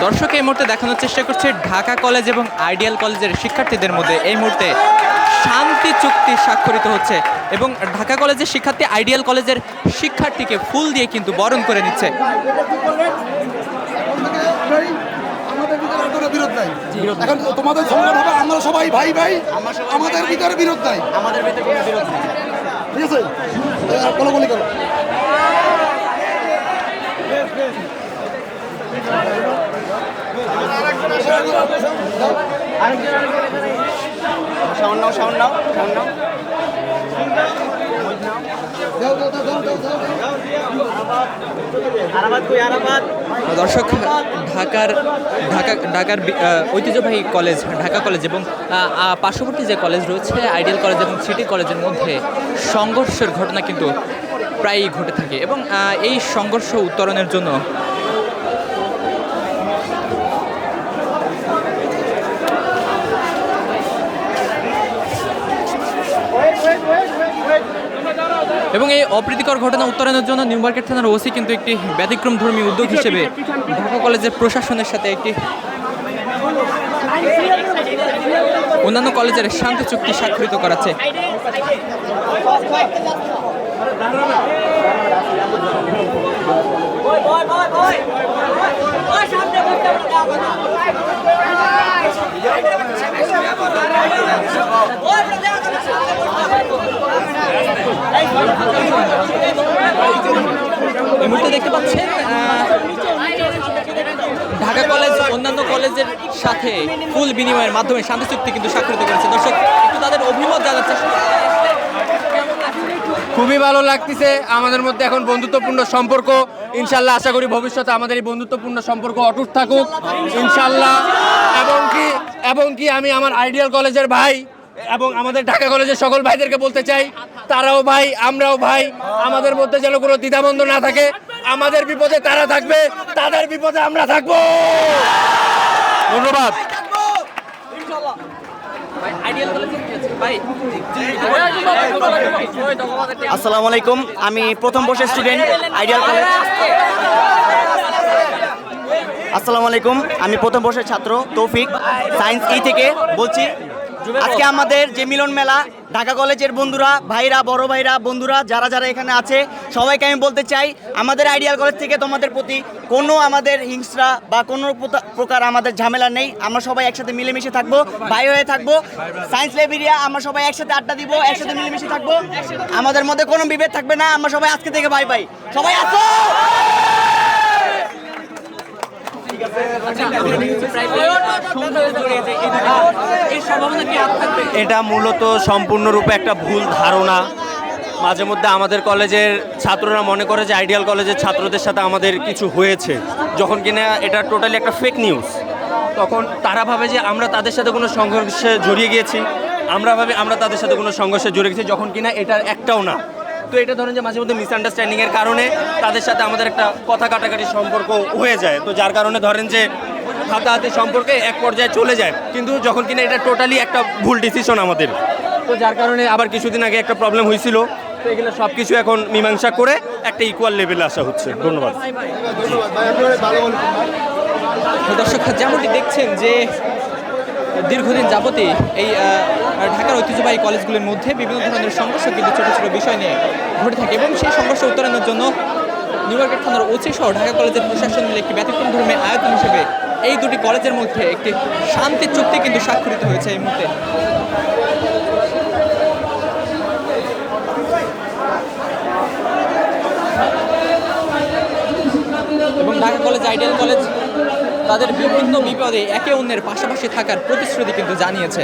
দর্শক এই মুহূর্তে দেখানোর চেষ্টা করছে ঢাকা কলেজ এবং আইডিয়াল কলেজের শিক্ষার্থীদের মধ্যে এই মুহূর্তে শান্তি চুক্তি স্বাক্ষরিত হচ্ছে এবং ঢাকা কলেজের শিক্ষার্থী আইডিয়াল কলেজের শিক্ষার্থীকে ফুল দিয়ে কিন্তু বরণ করে নিচ্ছে। এখন তোমাদের সংবাদ হবে আমরা সবাই ভাই ভাই, আমাদের ভিতরে বিরোধ নাই, আমাদের ভিতরে কোনো বিরোধ নেই। ঠিক আছে? বলি করো। সাউন্ড নাও। দর্শক ঢাকার ঐতিহ্যবাহী কলেজ ঢাকা কলেজ এবং পার্শ্ববর্তী যে কলেজ রয়েছে আইডিয়াল কলেজ এবং সিটি কলেজের মধ্যে সংঘর্ষের ঘটনা কিন্তু প্রায়ই ঘটে থাকে এবং এই সংঘর্ষ উত্তরণের জন্য এবং এই অপ্রীতিকর ঘটনা উত্তরণের জন্য নিউ মার্কেট থানার ওসি কিন্তু একটি ব্যতিক্রমধর্মী উদ্যোগ হিসেবে ঢাকা কলেজের প্রশাসনের সাথে একটি অন্যান্য কলেজের শান্তি চুক্তি স্বাক্ষরিত করাচ্ছে। এই মুহূর্তে দেখতে পাচ্ছেন ঢাকা কলেজ অন্যান্য কলেজের সাথে ফুল বিনিময়ের মাধ্যমে শান্তি চুক্তি কিন্তু স্বাক্ষরিত করেছে। দর্শক একটু তাদের অভিমত জানাচ্ছে। খুবই ভালো লাগতেছে, আমাদের মধ্যে এখন বন্ধুত্বপূর্ণ সম্পর্ক। ইনশাল্লাহ আশা করি ভবিষ্যতে আমাদের এই বন্ধুত্বপূর্ণ সম্পর্ক অটুট থাকুক ইনশাল্লাহ। এবং কি আমি আমার আইডিয়াল কলেজের ভাই এবং আমাদের ঢাকা কলেজের সকল ভাইদেরকে বলতে চাই, তারাও ভাই আমরাও ভাই, আমাদের মধ্যে যেন কোনো দ্বিধাদ্বন্দ্ব না থাকে। আমাদের বিপদে তারা থাকবে, তাদের বিপদে আমরা থাকবো। ধন্যবাদ। আসসালামু আলাইকুম, আমি প্রথম বর্ষের স্টুডেন্ট আইডিয়াল কলেজ। আসসালামু আলাইকুম, আমি প্রথম বর্ষের ছাত্র তৌফিক, সায়েন্স থেকে বলছি। আজকে আমাদের যে মিলন মেলা, ঢাকা কলেজের বন্ধুরা, ভাইরা, বড় ভাইরা, বন্ধুরা যারা যারা এখানে আছে সবাইকে আমি বলতে চাই, আমাদের আইডিয়াল কলেজ থেকে তোমাদের প্রতি কোনো আমাদের হিংসা বা কোনো প্রকার আমাদের ঝামেলা নেই। আমরা সবাই একসাথে মিলেমিশে থাকবো, ভাই হয়ে থাকবো। সায়েন্স লাইব্রেরিয়া আমরা সবাই একসাথে আড্ডা দিব, একসাথে মিলেমিশে থাকবো, আমাদের মধ্যে কোনো বিভেদ থাকবে না। আমরা সবাই আজকে থেকে ভাই ভাই, সবাই আসো। এটা মূলত সম্পূর্ণরূপে একটা ভুল ধারণা। মাঝে মধ্যে আমাদের কলেজের ছাত্ররা মনে করে যে আইডিয়াল কলেজের ছাত্রদের সাথে আমাদের কিছু হয়েছে, যখন কিনা এটা টোটালি একটা ফেক নিউজ। তখন তারা ভাবে যে আমরা তাদের সাথে কোনো সংঘর্ষে জড়িয়ে গিয়েছি, আমরা ভাবি আমরা তাদের সাথে কোনো সংঘর্ষে জড়িয়ে গেছি, যখন কিনা এটার একটাও না। তো এটা ধরেন যে মাঝে মধ্যে মিসআন্ডারস্ট্যান্ডিংয়ের কারণে তাদের সাথে আমাদের একটা কথা কাটাকাটি সম্পর্ক হয়ে যায়। তো যার কারণে ধরেন যে হাতাহাতি সম্পর্কে এক পর্যায়ে চলে যায়, কিন্তু যখন কিনা এটা টোটালি একটা ভুল ডিসিশন আমাদের। তো যার কারণে আবার কিছুদিন আগে একটা প্রবলেম হয়েছিল। তো এগুলো সব কিছু এখন মীমাংসা করে একটা ইকুয়াল লেভেলে আসা হচ্ছে। ধন্যবাদ। দর্শক যেমনটি দেখছেন যে দীর্ঘদিন যাবতই এই ঢাকার ঐতিহ্যবাহী কলেজগুলির মধ্যে বিভিন্ন ধরনের সংঘর্ষ কিন্তু ছোটো ছোটো বিষয় নিয়ে ঘটে থাকে এবং সেই সংঘর্ষ উত্তরণের জন্য নিউ মার্কেট থানার ওসি সহ ঢাকা কলেজের প্রশাসন মিলে একটি ব্যতিক্রম ধর্মের আয়োজন হিসেবে এই দুটি কলেজের মধ্যে একটি শান্তি চুক্তি কিন্তু স্বাক্ষরিত হয়েছে এই মুহূর্তে। এবং ঢাকা কলেজ আইডিয়াল কলেজ তাদের বিভিন্ন বিপদে একে অন্যের পাশাপাশি থাকার প্রতিশ্রুতি কিন্তু জানিয়েছে।